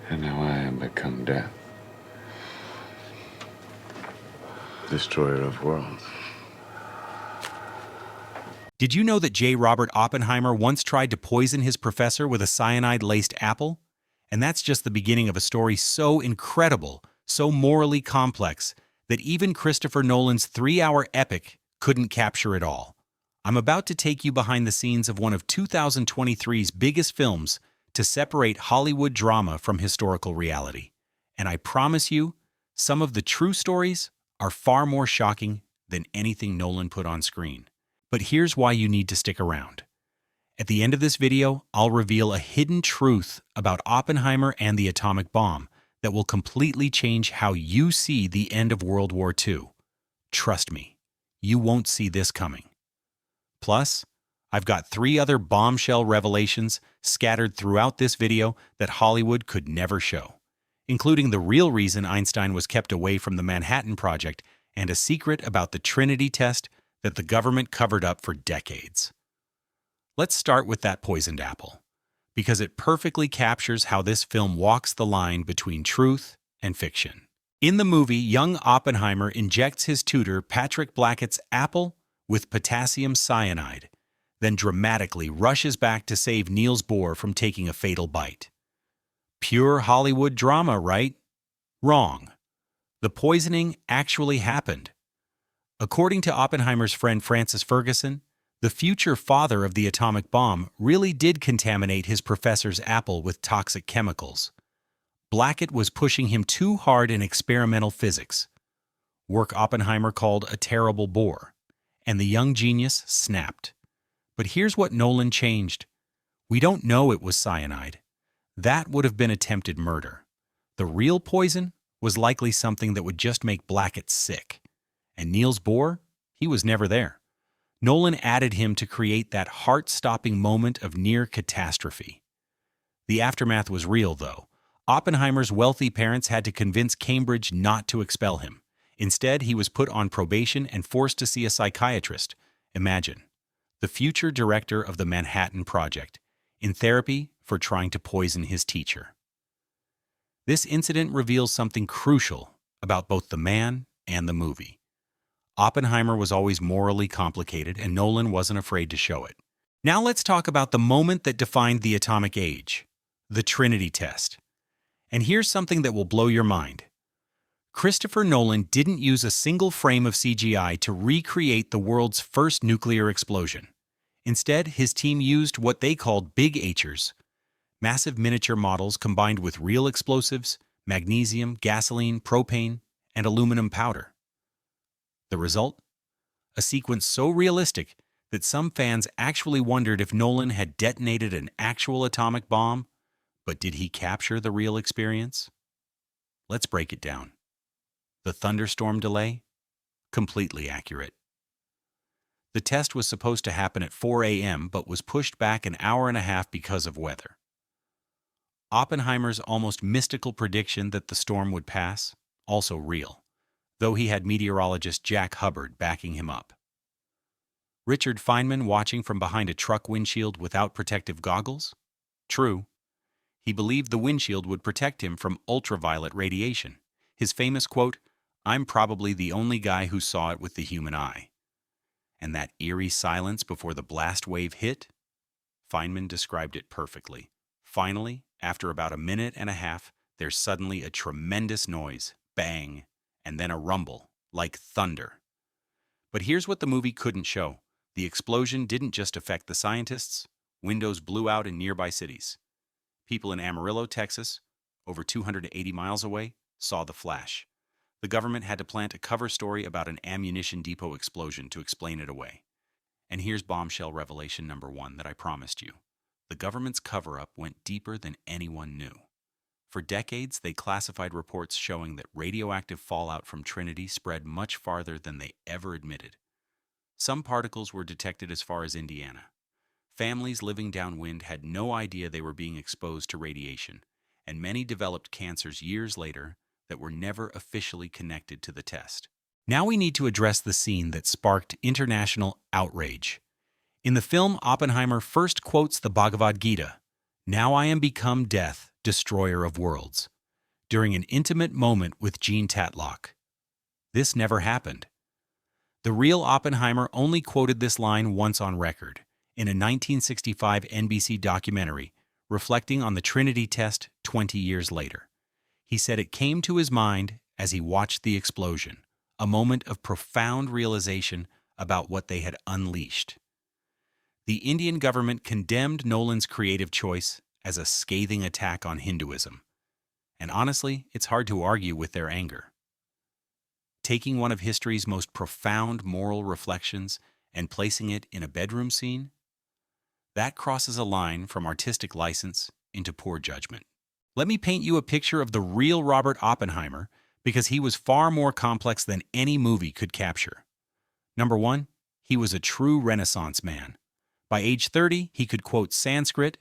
And now I am become death, destroyer of worlds. Did you know that J. Robert Oppenheimer once tried to poison his professor with a cyanide-laced apple? And that's just the beginning of a story so incredible, so morally complex, that even Christopher Nolan's 3-hour epic couldn't capture it all. I'm about to take you behind the scenes of one of 2023's biggest films to separate Hollywood drama from historical reality. And I promise you, some of the true stories are far more shocking than anything Nolan put on screen. But here's why you need to stick around. At the end of this video, I'll reveal a hidden truth about Oppenheimer and the atomic bomb that will completely change how you see the end of World War II. Trust me, you won't see this coming. Plus, I've got 3 other bombshell revelations scattered throughout this video that Hollywood could never show, including the real reason Einstein was kept away from the Manhattan Project and a secret about the Trinity Test that the government covered up for decades. Let's start with that poisoned apple, because it perfectly captures how this film walks the line between truth and fiction. In the movie, young Oppenheimer injects his tutor Patrick Blackett's apple with potassium cyanide, then dramatically rushes back to save Niels Bohr from taking a fatal bite. Pure Hollywood drama, right? Wrong. The poisoning actually happened. According to Oppenheimer's friend Francis Ferguson, the future father of the atomic bomb really did contaminate his professor's apple with toxic chemicals. Blackett was pushing him too hard in experimental physics, work Oppenheimer called a terrible bore, and the young genius snapped. But here's what Nolan changed. We don't know it was cyanide. That would have been attempted murder. The real poison was likely something that would just make Blackett sick. And Niels Bohr, he was never there. Nolan added him to create that heart-stopping moment of near catastrophe. The aftermath was real, though. Oppenheimer's wealthy parents had to convince Cambridge not to expel him. Instead, he was put on probation and forced to see a psychiatrist. Imagine, the future director of the Manhattan Project, in therapy for trying to poison his teacher. This incident reveals something crucial about both the man and the movie. Oppenheimer was always morally complicated, and Nolan wasn't afraid to show it. Now let's talk about the moment that defined the atomic age, the Trinity Test. And here's something that will blow your mind. Christopher Nolan didn't use a single frame of CGI to recreate the world's first nuclear explosion. Instead, his team used what they called Big H'ers, massive miniature models combined with real explosives, magnesium, gasoline, propane, and aluminum powder. The result? A sequence so realistic that some fans actually wondered if Nolan had detonated an actual atomic bomb, but did he capture the real experience? Let's break it down. The thunderstorm delay? Completely accurate. The test was supposed to happen at 4 a.m. but was pushed back an hour and a half because of weather. Oppenheimer's almost mystical prediction that the storm would pass? Also real, though he had meteorologist Jack Hubbard backing him up. Richard Feynman watching from behind a truck windshield without protective goggles? True. He believed the windshield would protect him from ultraviolet radiation. His famous quote, "I'm probably the only guy who saw it with the human eye." And that eerie silence before the blast wave hit? Feynman described it perfectly. Finally, after about a minute and a half, there's suddenly a tremendous noise, bang, and then a rumble, like thunder. But here's what the movie couldn't show. The explosion didn't just affect the scientists. Windows blew out in nearby cities. People in Amarillo, Texas, over 280 miles away, saw the flash. The government had to plant a cover story about an ammunition depot explosion to explain it away. And here's bombshell revelation number 1 that I promised you. The government's cover-up went deeper than anyone knew. For decades, they classified reports showing that radioactive fallout from Trinity spread much farther than they ever admitted. Some particles were detected as far as Indiana. Families living downwind had no idea they were being exposed to radiation, and many developed cancers years later that were never officially connected to the test. Now we need to address the scene that sparked international outrage. In the film, Oppenheimer first quotes the Bhagavad Gita, "Now I am become death, destroyer of worlds, during an intimate moment with Jean Tatlock. This never happened. The real Oppenheimer only quoted this line once on record, in a 1965 NBC documentary reflecting on the Trinity Test 20 years later. He said it came to his mind as he watched the explosion, a moment of profound realization about what they had unleashed. The Indian government condemned Nolan's creative choice as a scathing attack on Hinduism. And honestly, it's hard to argue with their anger. Taking one of history's most profound moral reflections and placing it in a bedroom scene? That crosses a line from artistic license into poor judgment. Let me paint you a picture of the real Robert Oppenheimer because he was far more complex than any movie could capture. Number one, he was a true Renaissance man. By age 30, he could quote Sanskrit,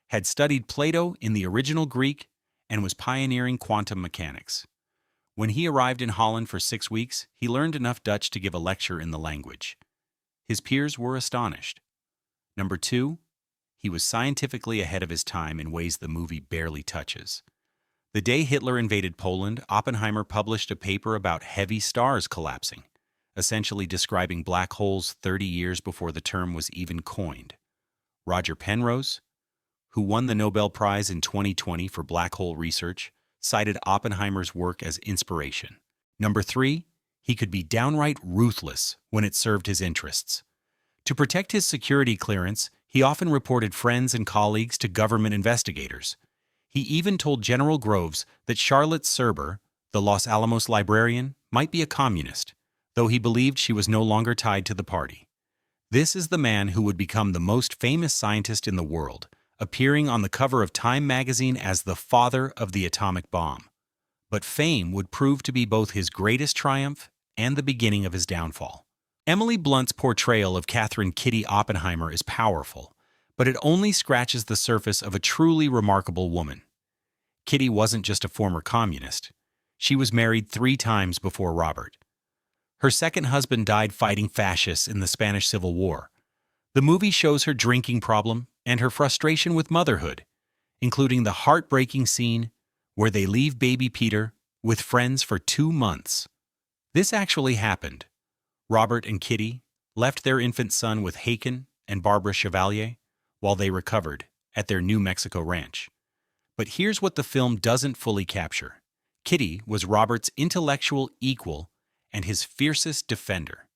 had studied Plato in the original Greek, and was pioneering quantum mechanics. When he arrived in Holland for 6 weeks, he learned enough Dutch to give a lecture in the language. His peers were astonished. Number two, he was scientifically ahead of his time in ways the movie barely touches. The day Hitler invaded Poland, Oppenheimer published a paper about heavy stars collapsing, essentially describing black holes 30 years before the term was even coined. Roger Penrose, who won the Nobel Prize in 2020 for black hole research, cited Oppenheimer's work as inspiration. Number three, he could be downright ruthless when it served his interests. To protect his security clearance, he often reported friends and colleagues to government investigators. He even told General Groves that Charlotte Serber, the Los Alamos librarian, might be a communist, though he believed she was no longer tied to the party. This is the man who would become the most famous scientist in the world, appearing on the cover of Time magazine as the father of the atomic bomb. But fame would prove to be both his greatest triumph and the beginning of his downfall. Emily Blunt's portrayal of Catherine Kitty Oppenheimer is powerful, but it only scratches the surface of a truly remarkable woman. Kitty wasn't just a former communist. She was married 3 times before Robert. Her second husband died fighting fascists in the Spanish Civil War. The movie shows her drinking problem and her frustration with motherhood, including the heartbreaking scene where they leave baby Peter with friends for 2 months. This actually happened. Robert and Kitty left their infant son with Haken and Barbara Chevalier while they recovered at their New Mexico ranch. But here's what the film doesn't fully capture. Kitty was Robert's intellectual equal and his fiercest defender.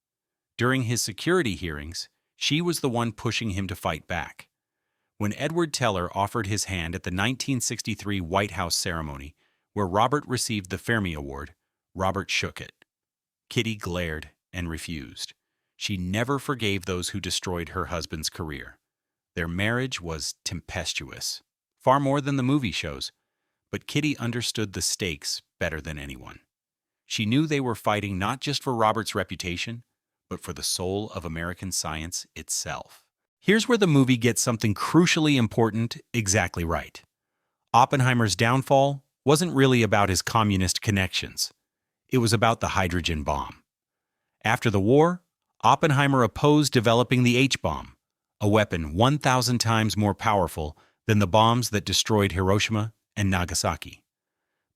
During his security hearings, she was the one pushing him to fight back. When Edward Teller offered his hand at the 1963 White House ceremony, where Robert received the Fermi Award, Robert shook it. Kitty glared and refused. She never forgave those who destroyed her husband's career. Their marriage was tempestuous, far more than the movie shows, but Kitty understood the stakes better than anyone. She knew they were fighting not just for Robert's reputation, but for the soul of American science itself. Here's where the movie gets something crucially important exactly right. Oppenheimer's downfall wasn't really about his communist connections. It was about the hydrogen bomb. After the war, Oppenheimer opposed developing the H-bomb, a weapon 1,000 times more powerful than the bombs that destroyed Hiroshima and Nagasaki.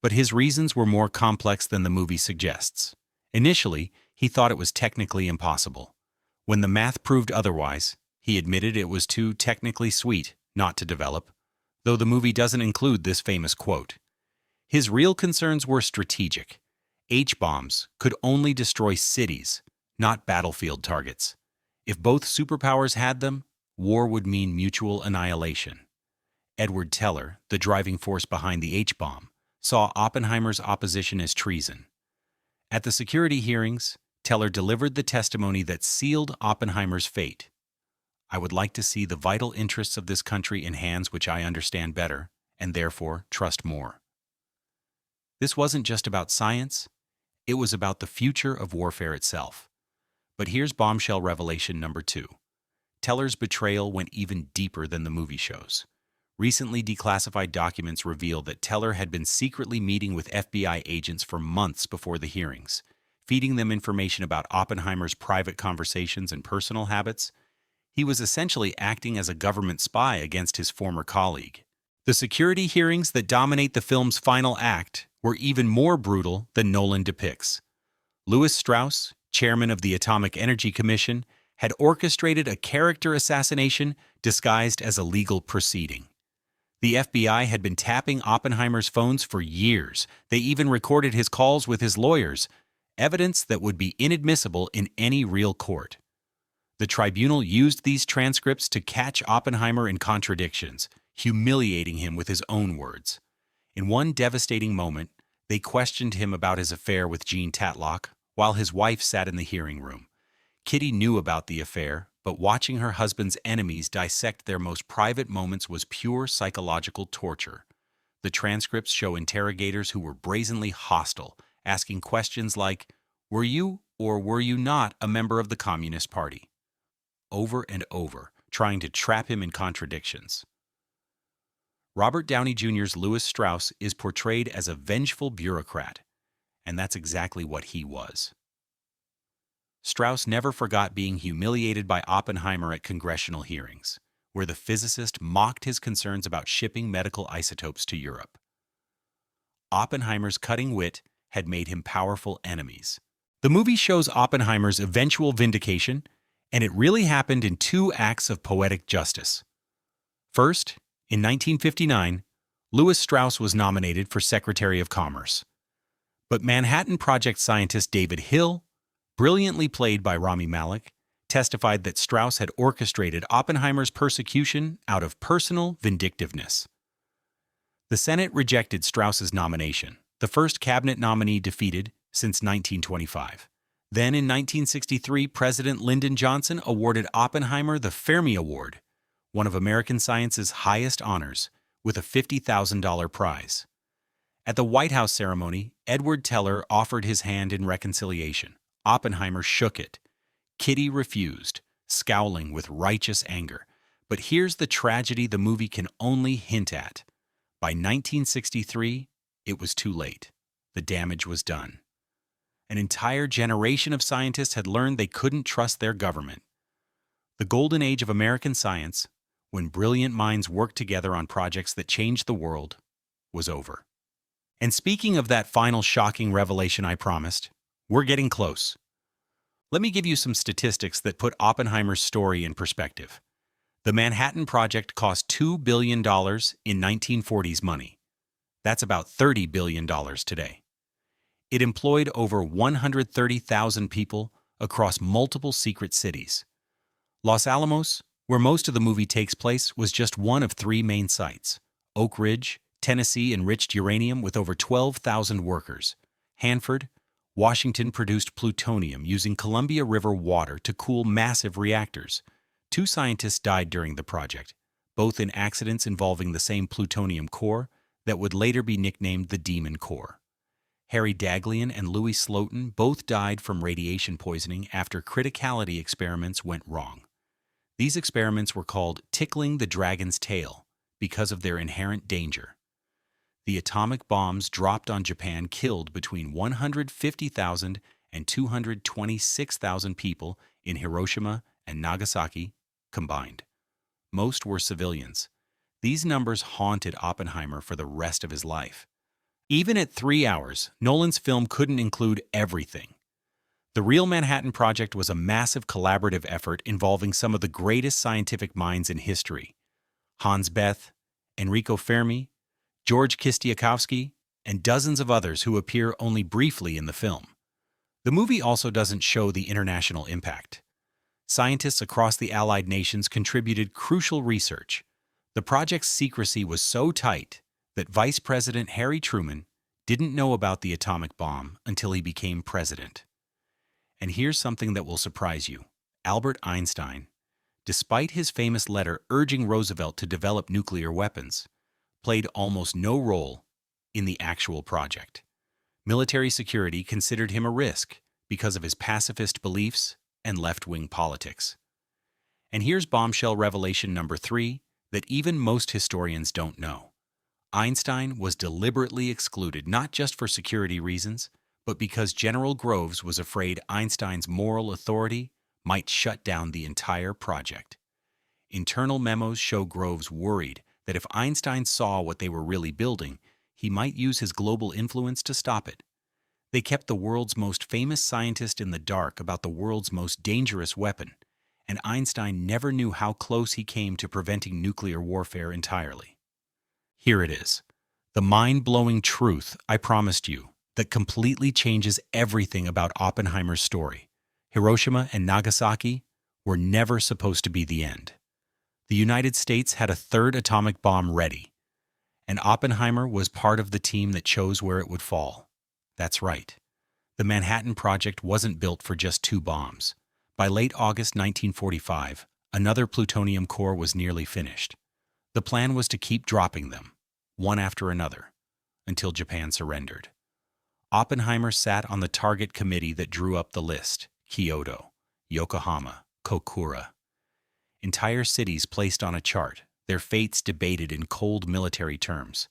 But his reasons were more complex than the movie suggests. Initially, he thought it was technically impossible. When the math proved otherwise, he admitted it was too technically sweet not to develop, though the movie doesn't include this famous quote. His real concerns were strategic. H-bombs could only destroy cities, not battlefield targets. If both superpowers had them, war would mean mutual annihilation. Edward Teller, the driving force behind the H-bomb, saw Oppenheimer's opposition as treason. At the security hearings, Teller delivered the testimony that sealed Oppenheimer's fate. I would like to see the vital interests of this country in hands which I understand better, and therefore trust more. This wasn't just about science, it was about the future of warfare itself. But here's bombshell revelation number 2. Teller's betrayal went even deeper than the movie shows. Recently declassified documents reveal that Teller had been secretly meeting with FBI agents for months before the hearings, feeding them information about Oppenheimer's private conversations and personal habits. He was essentially acting as a government spy against his former colleague. The security hearings that dominate the film's final act were even more brutal than Nolan depicts. Lewis Strauss, chairman of the Atomic Energy Commission, had orchestrated a character assassination disguised as a legal proceeding. The FBI had been tapping Oppenheimer's phones for years. They even recorded his calls with his lawyers, evidence that would be inadmissible in any real court. The tribunal used these transcripts to catch Oppenheimer in contradictions, humiliating him with his own words. In one devastating moment, they questioned him about his affair with Jean Tatlock while his wife sat in the hearing room. Kitty knew about the affair, but watching her husband's enemies dissect their most private moments was pure psychological torture. The transcripts show interrogators who were brazenly hostile, asking questions like, "Were you or were you not a member of the Communist Party?" Over and over, trying to trap him in contradictions. Robert Downey Jr.'s Lewis Strauss is portrayed as a vengeful bureaucrat, and that's exactly what he was. Strauss never forgot being humiliated by Oppenheimer at congressional hearings, where the physicist mocked his concerns about shipping medical isotopes to Europe. Oppenheimer's cutting wit had made him powerful enemies. The movie shows Oppenheimer's eventual vindication, and it really happened in two acts of poetic justice. First, in 1959, Lewis Strauss was nominated for Secretary of Commerce. But Manhattan Project scientist David Hill, brilliantly played by Rami Malek, testified that Strauss had orchestrated Oppenheimer's persecution out of personal vindictiveness. The Senate rejected Strauss's nomination, the first cabinet nominee defeated since 1925. Then in 1963, President Lyndon Johnson awarded Oppenheimer the Fermi Award, one of American science's highest honors, with a $50,000 prize. At the White House ceremony, Edward Teller offered his hand in reconciliation. Oppenheimer shook it. Kitty refused, scowling with righteous anger. But here's the tragedy the movie can only hint at. By 1963, it was too late. The damage was done. An entire generation of scientists had learned they couldn't trust their government. The golden age of American science, when brilliant minds worked together on projects that changed the world, was over. And speaking of that final shocking revelation I promised, we're getting close. Let me give you some statistics that put Oppenheimer's story in perspective. The Manhattan Project cost $2 billion in 1940s money. That's about $30 billion today. It employed over 130,000 people across multiple secret cities. Los Alamos, where most of the movie takes place, was just one of three main sites. Oak Ridge, Tennessee enriched uranium with over 12,000 workers. Hanford, Washington produced plutonium using Columbia River water to cool massive reactors. 2 scientists died during the project, both in accidents involving the same plutonium core that would later be nicknamed the Demon Core. Harry Daghlian and Louis Slotin both died from radiation poisoning after criticality experiments went wrong. These experiments were called tickling the dragon's tail because of their inherent danger. The atomic bombs dropped on Japan killed between 150,000 and 226,000 people in Hiroshima and Nagasaki combined. Most were civilians. These numbers haunted Oppenheimer for the rest of his life. Even at 3 hours, Nolan's film couldn't include everything. The Real Manhattan Project was a massive collaborative effort involving some of the greatest scientific minds in history. Hans Bethe, Enrico Fermi, George Kistiakowsky, and dozens of others who appear only briefly in the film. The movie also doesn't show the international impact. Scientists across the Allied nations contributed crucial research. The project's secrecy was so tight that Vice President Harry Truman didn't know about the atomic bomb until he became president. And here's something that will surprise you. Albert Einstein, despite his famous letter urging Roosevelt to develop nuclear weapons, played almost no role in the actual project. Military security considered him a risk because of his pacifist beliefs and left-wing politics. And here's bombshell revelation number 3 that even most historians don't know. Einstein was deliberately excluded not just for security reasons, but because General Groves was afraid Einstein's moral authority might shut down the entire project. Internal memos show Groves worried that if Einstein saw what they were really building, he might use his global influence to stop it. They kept the world's most famous scientist in the dark about the world's most dangerous weapon, and Einstein never knew how close he came to preventing nuclear warfare entirely. Here it is, the mind-blowing truth I promised you that completely changes everything about Oppenheimer's story. Hiroshima and Nagasaki were never supposed to be the end. The United States had a third atomic bomb ready, and Oppenheimer was part of the team that chose where it would fall. That's right. The Manhattan Project wasn't built for just 2 bombs. By late August 1945, another plutonium core was nearly finished. The plan was to keep dropping them, one after another, until Japan surrendered. Oppenheimer sat on the target committee that drew up the list: Kyoto, Yokohama, Kokura. Entire cities placed on a chart, their fates debated in cold military terms.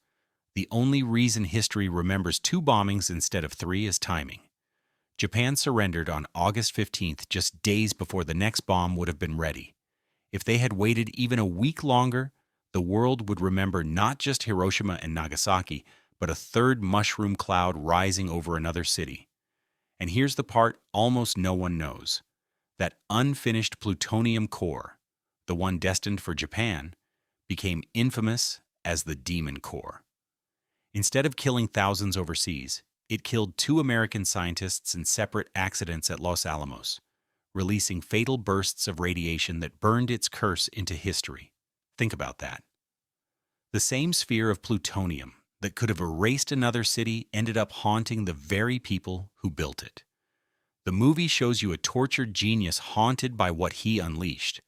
The only reason history remembers 2 bombings instead of 3 is timing. Japan surrendered on August 15th, just days before the next bomb would have been ready. If they had waited even a week longer, the world would remember not just Hiroshima and Nagasaki, but a third mushroom cloud rising over another city. And here's the part almost no one knows. That unfinished plutonium core, the one destined for Japan, became infamous as the Demon Core. Instead of killing thousands overseas, it killed 2 American scientists in separate accidents at Los Alamos, releasing fatal bursts of radiation that burned its curse into history. Think about that. The same sphere of plutonium that could have erased another city ended up haunting the very people who built it. The movie shows you a tortured genius haunted by what he unleashed.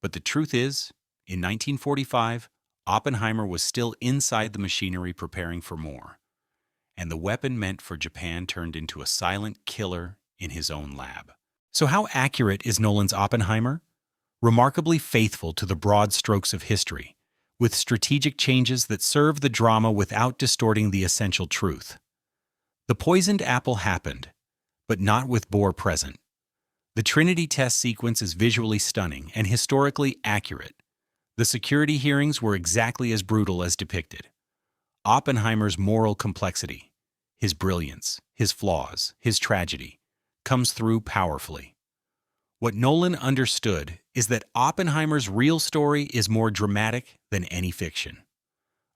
But the truth is, in 1945, Oppenheimer was still inside the machinery preparing for more. And the weapon meant for Japan turned into a silent killer in his own lab. So how accurate is Nolan's Oppenheimer? Remarkably faithful to the broad strokes of history, with strategic changes that serve the drama without distorting the essential truth. The poisoned apple happened, but not with Bohr present. The Trinity Test sequence is visually stunning and historically accurate. The security hearings were exactly as brutal as depicted. Oppenheimer's moral complexity, his brilliance, his flaws, his tragedy, comes through powerfully. What Nolan understood is that Oppenheimer's real story is more dramatic than any fiction.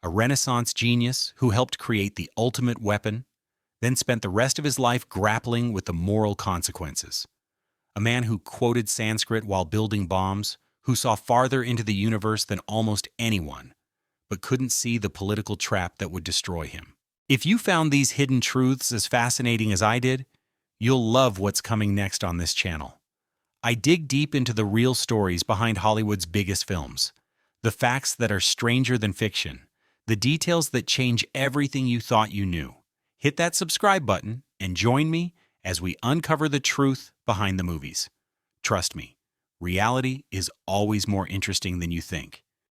A Renaissance genius who helped create the ultimate weapon, then spent the rest of his life grappling with the moral consequences. A man who quoted Sanskrit while building bombs, who saw farther into the universe than almost anyone, but couldn't see the political trap that would destroy him. If you found these hidden truths as fascinating as I did, you'll love what's coming next on this channel. I dig deep into the real stories behind Hollywood's biggest films, the facts that are stranger than fiction, the details that change everything you thought you knew. Hit that subscribe button and join me as we uncover the truth behind the movies. Trust me, reality is always more interesting than you think.